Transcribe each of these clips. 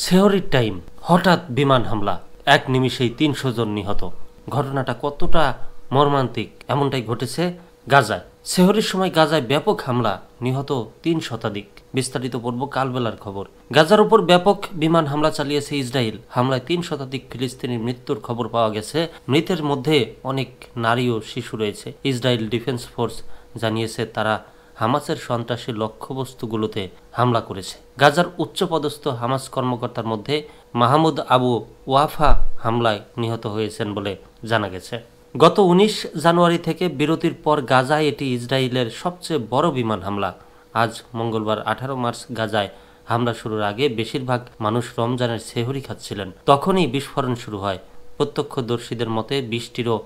সেহরির time হঠাৎ বিমান হামলা, এক নিমিষেই ৩০০ জন নিহত। ঘটনাটা কতটা মর্মান্তিক এমনটাই ঘটেছে গাজায়। সেহরির সময় গাজায় ব্যাপক হামলা, নিহত ৩ শতাধিক। বিস্তারিত পড়ব কালবেলার খবর। গাজার উপর ব্যাপক বিমান হামলা চালিয়েছে ইসরায়েল। হামলায় ৩ শতাধিক ফিলিস্তিনির মৃত্যুর খবর পাওয়া গেছে। মৃতের মধ্যে অনেক নারী ও শিশু রয়েছে। ইসরায়েল ডিফেন্স ফোর্স জানিয়েছে তারা হামাসের সন্ত্রাসী লক্ষ্যবস্তুগুলোতে হামলা করেছে। গাজার উচ্চপদস্থ হামাস কর্মকর্তার মধ্যে মাহমুদ আবু ওয়াফা হামলায় নিহত হয়েছেন বলে জানা গেছে। গত ১৯ জানুয়ারি থেকে বিরতির পর গাজায় এটি ইসরায়েলের সবচেয়ে বড় বিমান হামলা। আজ মঙ্গলবার ১৮ মার্চ গাজায় হামলা শুরুর আগে বেশিরভাগ মানুষ রমজানের সেহরি খাচ্ছিলেন। তখনই বিস্ফোরণ শুরু হয়। প্রত্যক্ষদর্শীদের মতে ২০টিরও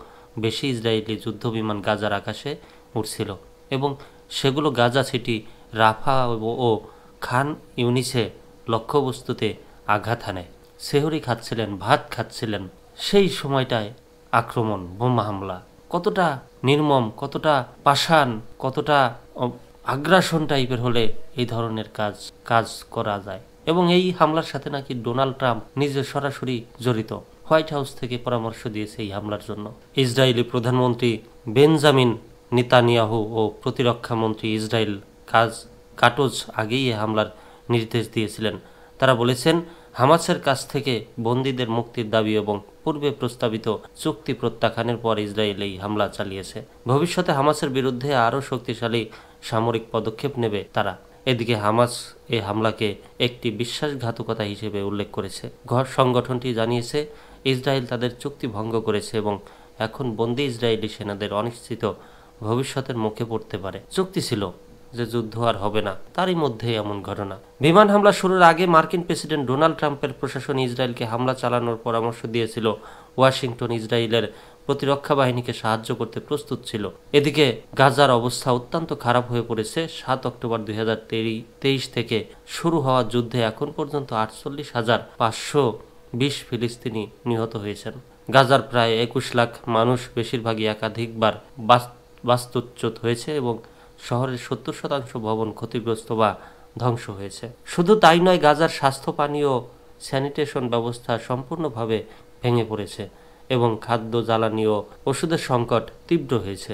বেশি ইসরায়েলি যুদ্ধবিমান গাজার আকাশে উঠছিল এবং সেগুলো গাজা সিটি, রাফা ও খান ইউনিসে লক্ষ্যবস্তুতে আঘাত হানে। সেহরি খাচ্ছিলেন, ভাত খাচ্ছিলেন, সেই সময়টায় আক্রমণ, বোমা হামলা। কতটা নির্মম, কতটা পাষাণ, কতটা আগ্রাসন টাইপের হলে এই ধরনের কাজ করা যায়। এবং এই হামলার সাথে নাকি ডোনাল্ড ট্রাম্প নিজে সরাসরি জড়িত। হোয়াইট হাউস থেকে পরামর্শ দিয়েছে এই হামলার জন্য। ইসরায়েলি প্রধানমন্ত্রী বেঞ্জামিন নেতানিয়াহু ও প্রতিরক্ষা মন্ত্রী ইসরায়েল কাটোজ আগেই এই হামলার নির্দেশ দিয়েছিলেন। তারা বলেছেন, হামাসের কাছ থেকে বন্দীদের মুক্তির দাবি এবং পূর্বে প্রস্তাবিত চুক্তি প্রত্যাখ্যানের পর ইসরায়েল এই হামলা চালিয়েছে। ভবিষ্যতে হামাসের বিরুদ্ধে আরও শক্তিশালী সামরিক পদক্ষেপ নেবে তারা। এদিকে হামাস এই হামলাকে একটি বিশ্বাসঘাতকতা হিসেবে উল্লেখ করেছে। সংগঠনটি জানিয়েছে ইসরায়েল তাদের চুক্তি ভঙ্গ করেছে এবং এখন বন্দী ইসরায়েলি সেনাদের অনিশ্চিত ভবিষ্যতের মুখে পড়তে পারে। চুক্তি ছিল যে যুদ্ধ আর হবে না, তারই মধ্যে এমন ঘটনা। বিমান হামলা শুরুর আগে মার্কিন প্রেসিডেন্ট ডোনাল্ড ট্রাম্পের প্রশাসন ইসরায়েলকে হামলা চালানোর পরামর্শ দিয়েছিল। ওয়াশিংটন ইসরায়েলের প্রতিরক্ষা বাহিনীকে সাহায্য করতে প্রস্তুত ছিল। এদিকে গাজার অবস্থা অত্যন্ত খারাপ হয়ে পড়েছে। ৭ অক্টোবর ২০২৩ থেকে শুরু হওয়া যুদ্ধে এখন পর্যন্ত ৪৮,৫২০ ফিলিস্তিনি নিহত হয়েছেন। গাজার প্রায় ২১ লাখ মানুষ, বেশিরভাগই একাধিকবার বাস্তুচ্যুত হয়েছে এবং শহরের ৭০% ভবন ক্ষতিগ্রস্ত বা ধ্বংস হয়েছে। শুধু তাই নয়, গাজার স্বাস্থ্য, পানি ও স্যানিটেশন ব্যবস্থা সম্পূর্ণভাবে ভেঙে পড়েছে এবং খাদ্য, জ্বালানি ও ওষুধের সংকট তীব্র হয়েছে।